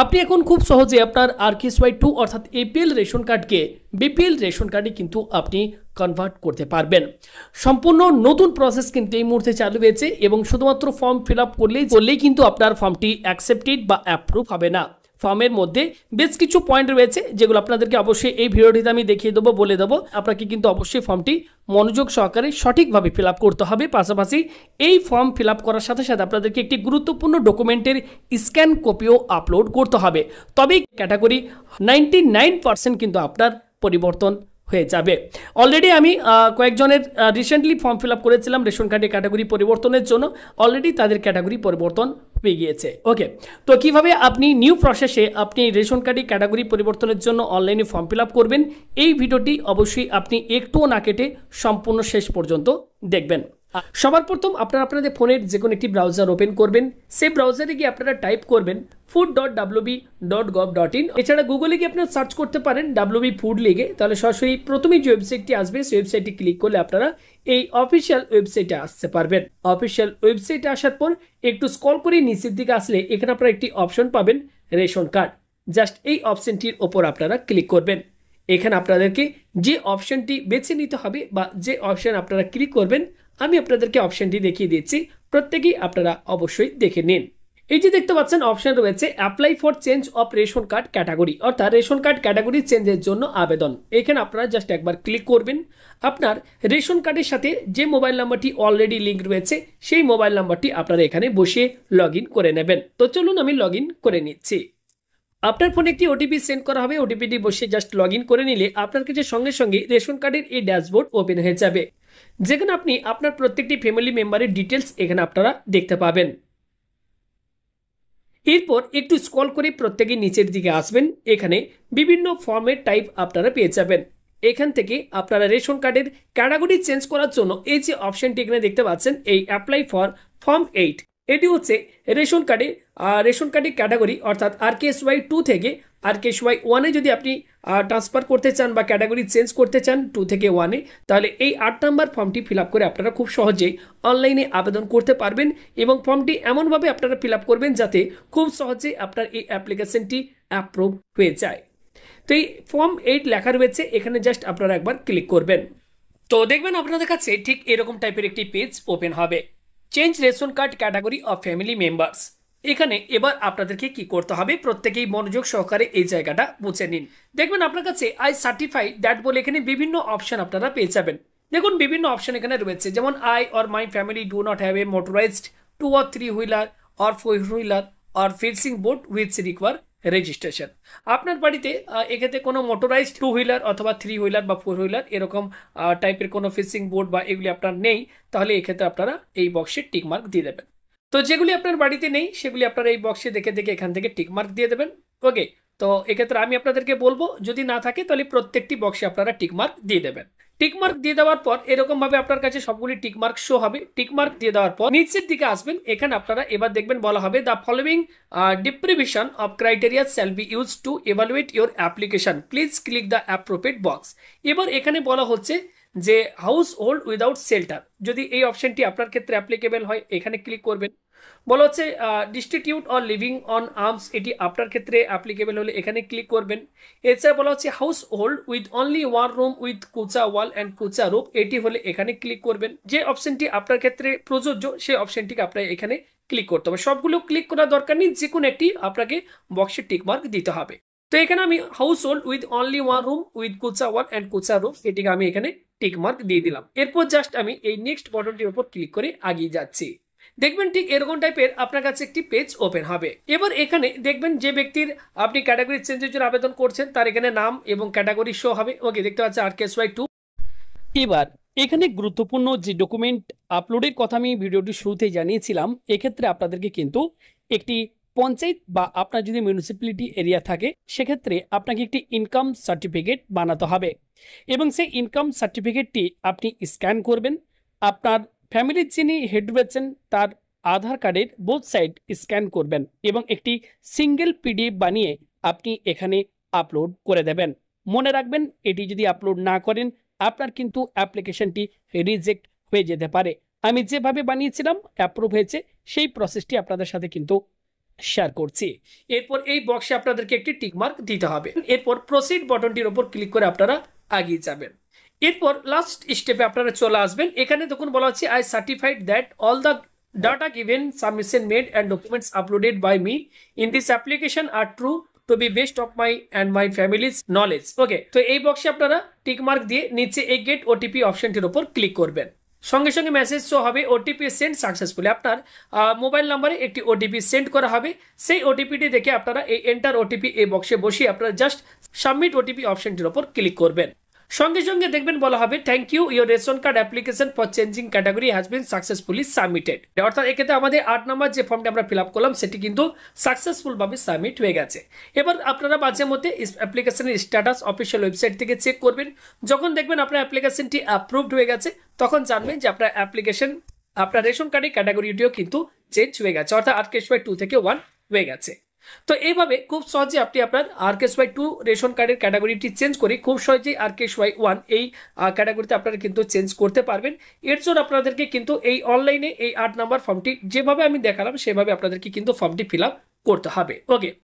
আপনি এখন খুব সহজে আপনার rksy2 অর্থাৎ APL রেশন কার্ডকে BPL রেশন কার্ডে কিন্তু আপনি কনভার্ট করতে পারবেন। সম্পূর্ণ নতুন প্রসেস কিন্তু এই মুহূর্তে চালু হয়েছে এবং শুধুমাত্র ফর্ম ফিল আপ করলেই কিন্তু আপনার ফর্মটি অ্যাকসেপ্টেড বা অ্যাপ্রুভ হবে না। ফর্মের মধ্যে বেশ কিছু পয়েন্ট রয়েছে যেগুলো আপনাদেরকে অবশ্যই এই ভিডিওটিতে আমি দেখিয়ে দেবো, বলে দেবো। আপনাকে কিন্তু অবশ্যই ফর্মটি মনোযোগ সহকারে সঠিকভাবে ফিল আপ করতে হবে। পাশাপাশি এই ফর্ম ফিল আপ করার সাথে সাথে আপনাদেরকে একটি গুরুত্বপূর্ণ ডকুমেন্টের স্ক্যান কপিও আপলোড করতে হবে। তবেই ক্যাটাগরি 99% কিন্তু আপনার পরিবর্তন হয়ে যাবে। অলরেডি আমি কয়েকজনের রিসেন্টলি ফর্ম ফিল আপ করেছিলাম রেশন কার্ডে ক্যাটাগরি পরিবর্তনের জন্য, অলরেডি তাদের ক্যাটাগরি পরিবর্তন হয়ে গিয়েছে। ওকে, তো কিভাবে আপনি নিউ প্রসেসে আপনি রেশন কার্ডে ক্যাটাগরি পরিবর্তনের জন্য অনলাইনে ফর্ম ফিল আপ করবেন, এই ভিডিওটি অবশ্যই আপনি একটুও না কেটে সম্পূর্ণ শেষ পর্যন্ত দেখবেন। সবার প্রথম আপনারা আপনাদের ফোনের যে কোনো একটি ব্রাউজার ওপেন করবেন। সেই ব্রাউজারে গিয়ে আপনারা টাইপ করবেন food.wb.gov.in। এছাড়া গুগলে গিয়ে আপনারা সার্চ করতে পারেন WB ফুড লিখে, তাহলে সরাসরি প্রথমেই যে ওয়েবসাইটটি আসবে সেই ওয়েবসাইটটি ক্লিক করলে আপনারা এই অফিসিয়াল ওয়েবসাইটে আসতে পারবেন। অফিসিয়াল ওয়েবসাইটে আসার পর একটু স্ক্রল করে নিচের দিকে আসলে এখানে আপনারা একটি অপশন পাবেন রেশন কার্ড। জাস্ট এই অপশনটির ওপর আপনারা ক্লিক করবেন। এখানে আপনাদেরকে যে অপশনটি বেছে নিতে হবে বা যে অপশন আপনারা ক্লিক করবেন, আমি আপনাদেরকে অপশনটি দেখিয়ে দিচ্ছি, প্রত্যেকেই আপনারা অবশ্যই দেখে নিন। এই যে দেখতে পাচ্ছেন অপশন রয়েছে apply for change of ration card category, অর্থাৎ রেশন কার্ড ক্যাটাগরি চেঞ্জের জন্য আবেদন। এখানে আপনারা জাস্ট একবার ক্লিক করবেন। আপনার রেশন কার্ডের সাথে যে মোবাইল নাম্বারটি অলরেডি লিঙ্ক রয়েছে সেই মোবাইল নাম্বারটি আপনারা এখানে বসিয়ে লগ ইন করে নেবেন। তো চলুন আমি লগ ইন করে নিচ্ছি। আপনার ফোনে একটি ওটিপি সেন্ড করা হবে। ওটিপিটি বসে জাস্ট লগ ইন করে নিলে আপনার কাছে সঙ্গে সঙ্গে রেশন কার্ডের এই ড্যাশবোর্ড ওপেন হয়ে যাবে, যেখানে আপনি আপনার প্রত্যেকটি ফ্যামিলি মেম্বারের ডিটেলস এখানে আপনারা দেখতে পাবেন। এরপর একটু স্ক্রল করে প্রত্যেকেই নিচের দিকে আসবেন। এখানে বিভিন্ন ফর্মের টাইপ আপনারা পেয়ে যাবেন। এখান থেকে আপনারা রেশন কার্ডের ক্যাটাগরি চেঞ্জ করার জন্য এই যে অপশনটি এখানে দেখতে পাচ্ছেন, এই অ্যাপ্লাই ফর ফর্ম 8, এটি হচ্ছে রেশন কার্ডের ক্যাটাগরি অর্থাৎ rksy2 থেকে rksy1-এ যদি আপনি ট্রান্সফার করতে চান বা ক্যাটাগরি চেঞ্জ করতে চান 2 থেকে 1-এ, তাহলে এই 8 নম্বর ফর্মটি ফিল আপ করে আপনারা খুব সহজেই অনলাইনে আবেদন করতে পারবেন এবং ফর্মটি এমনভাবে আপনারা ফিল আপ করবেন যাতে খুব সহজে আপনার এই অ্যাপ্লিকেশনটি অ্যাপ্রুভ হয়ে যায়। তো এই ফর্ম 8 লেখা রয়েছে, এখানে জাস্ট আপনারা একবার ক্লিক করবেন। তো দেখবেন আপনাদের কাছে ঠিক এরকম টাইপের একটি পেজ ওপেন হবে, change ration card category of family members. এখানে এবার আপনাদেরকে কি করতে হবে, প্রত্যেকেই মনোযোগ সহকারে এই জায়গাটা বুঝে নিন। দেখবেন আপনার কাছে আই সার্টিফাই দ্যাট বলে এখানে বিভিন্ন অপশন আপনারা পেয়ে যাবেন। দেখুন বিভিন্ন অপশন এখানে রয়েছে, যেমন I or my family do not have a motorised 2 or 3 wheeler or 4 wheeler or fencing board with require registration. আপনার বাড়িতে এক্ষেত্রে কোনো মোটরাইজড 2 হুইলার অথবা 3 হুইলার বা 4 হুইলার এরকম টাইপের কোনো ফেন্সিং বোর্ড বা এগুলি আপনার নেই, তাহলে এক্ষেত্রে আপনারা এই বক্সে টিক মার্ক দিয়ে দেবেন। তো যেগুলি আপনার বাড়িতে নেই সেগুলি আপনারা এই বক্সে দেখে এখান থেকে টিক মার্ক দিয়ে দেবেন। ওকে, তো এক্ষেত্রে আমি আপনাদেরকে বলবো যদি না থাকে তাহলে প্রত্যেকটি বক্সে আপনারা টিক মার্ক দিয়ে দেবেন। টিক মার্ক দিয়ে দেওয়ার পর এরকম ভাবে আপনার কাছে সবগুলি টিক মার্ক শো হবে। টিক মার্ক দিয়ে দেওয়ার পর নিচের দিকে আসবেন, এখানে আপনারা এবার দেখবেন বলা হবে the following deprivation of criteria shall be use to evaluate your application, please click the appropriate box. এবার এখানে বলা হচ্ছে যে হাউস হোল্ড উইদাউট শেল্টার, যদি এই অপশনটি আপনার ক্ষেত্রে অ্যাপ্লিকেবল হয় এখানে ক্লিক করবেন। বলা হচ্ছে ডিস্টিটিউট অর লিভিং অন আর্মস, এটি আপনার ক্ষেত্রে অ্যাপ্লিকেবল হলে এখানে ক্লিক করবেন। এছাড়া বলা হচ্ছে household with only one room with kutcha wall and kutcha roof, এটি হলে এখানে ক্লিক করবেন। যে অপশনটি আপনার ক্ষেত্রে প্রযোজ্য সেই অপশনটিকে আপনার এখানে ক্লিক করতে হবে। সবগুলো ক্লিক করার দরকার নেই, যে কোনো একটি আপনাকে বক্সে টিক মার্ক দিতে হবে। তো এখানে আমি household with only one room with kutcha wall and kutcha roof, এটিকে আমি এখানে টিক মার্ক দিয়ে দিলাম। এরপর জাস্ট আমি এই নেক্সট বাটনটির উপর ক্লিক করে এগিয়ে যাচ্ছি। দেখবেন ঠিক এরকম টাইপের আপনার কাছে একটি পেজ ওপেন হবে। এবার এখানে দেখবেন যে ব্যক্তির আপনি ক্যাটাগরি চেঞ্জের জন্য আবেদন করছেন তার এখানে নাম এবং ক্যাটাগরি শো হবে। ওকে, দেখতে পাচ্ছেন rksy2। এবার এখানে গুরুত্বপূর্ণ যে ডকুমেন্ট আপলোডের কথা আমি ভিডিওটি শুরুতেই জানিয়েছিলাম, এক্ষেত্রে আপনাদেরকে কিন্তু একটি পঞ্চায়েত বা আপনার যদি মিউনিসিপ্যালিটি এরিয়া থাকে সেক্ষেত্রে আপনাকে একটি ইনকাম সার্টিফিকেট বানাতে হবে এবং সেই ইনকাম সার্টিফিকেটটি আপনি স্ক্যান করবেন। আপনার ফ্যামিলির যিনি হেড রয়েছেন তার আধার কার্ডের বোথ সাইড স্ক্যান করবেন এবং একটি সিঙ্গেল পিডিএফ বানিয়ে আপনি এখানে আপলোড করে দেবেন। মনে রাখবেন এটি যদি আপলোড না করেন আপনার কিন্তু অ্যাপ্লিকেশনটি রিজেক্ট হয়ে যেতে পারে। আমি যেভাবে বানিয়েছিলাম অ্যাপ্রুভ হয়েছে সেই প্রসেসটি আপনাদের সাথে কিন্তু শেয়ার করছি। এরপর এই বক্সে আপনাদেরকে একটি টিক মার্ক দিতে হবে। এরপর প্রসিড বাটনটির উপর ক্লিক করে আপনারা এগিয়ে যাবেন। এরপর লাস্ট স্টেপে আপনারা চলে আসবেন। এখানে দেখুন বলা হচ্ছে I certified that all the data given, submission made and documents uploaded by me in this application are true to be best of my and my family's knowledge. ওকে, তো এই বক্সে আপনারা টিক মার্ক দিয়ে নিচে এই গেট ওটিপি অপশনটির উপর click করবেন। সঙ্গে সঙ্গে মেসেজ শো হবে ওটিপি সেন্ড সাকসেসফুলি। আপনার মোবাইল নাম্বারে একটি ওটিপি সেন্ড করা হবে। সেই ওটিপিটি দেখে আপনারা এই এন্টার ওটিপি এই বক্সে বসিয়ে আপনারা জাস্ট সাবমিট ওটিপি অপশনটির উপর ক্লিক করবেন। সঙ্গে সঙ্গে দেখবেন বলা হবে thank you, your ration card application for changing category has been successfully submitted. অর্থাৎ এক্ষেত্রে আমাদের 8 নম্বর যে ফর্মটি আমরা ফিল আপ করলাম সেটি কিন্তু সাকসেসফুলভাবে সাবমিট হয়ে গেছে। এবার আপনারা মাঝে মধ্যে অ্যাপ্লিকেশনের স্ট্যাটাস অফিসিয়াল ওয়েবসাইট থেকে চেক করবেন। যখন দেখবেন আপনার অ্যাপ্লিকেশনটি অ্যাপ্রুভড হয়ে গেছে তখন জানবেন যে আপনার অ্যাপ্লিকেশন, আপনার রেশন কার্ডের ক্যাটাগরিটিও কিন্তু চেঞ্জ হয়ে গেছে, অর্থাৎ rksy 2 থেকে 1 হয়ে গেছে। তো এইভাবে খুব সহজে আপনি আপনার rksy 2 রেশন কার্ডের ক্যাটাগরিটি চেঞ্জ করে খুব সহজেই rksy 1 এই ক্যাটাগরিতে আপনারা কিন্তু চেঞ্জ করতে পারবেন। এর জন্য আপনাদেরকে কিন্তু এই অনলাইনে এই 8 নাম্বার ফর্মটি যেভাবে আমি দেখালাম সেভাবে আপনাদেরকে কিন্তু ফর্মটি ফিল আপ করতে হবে। ওকে,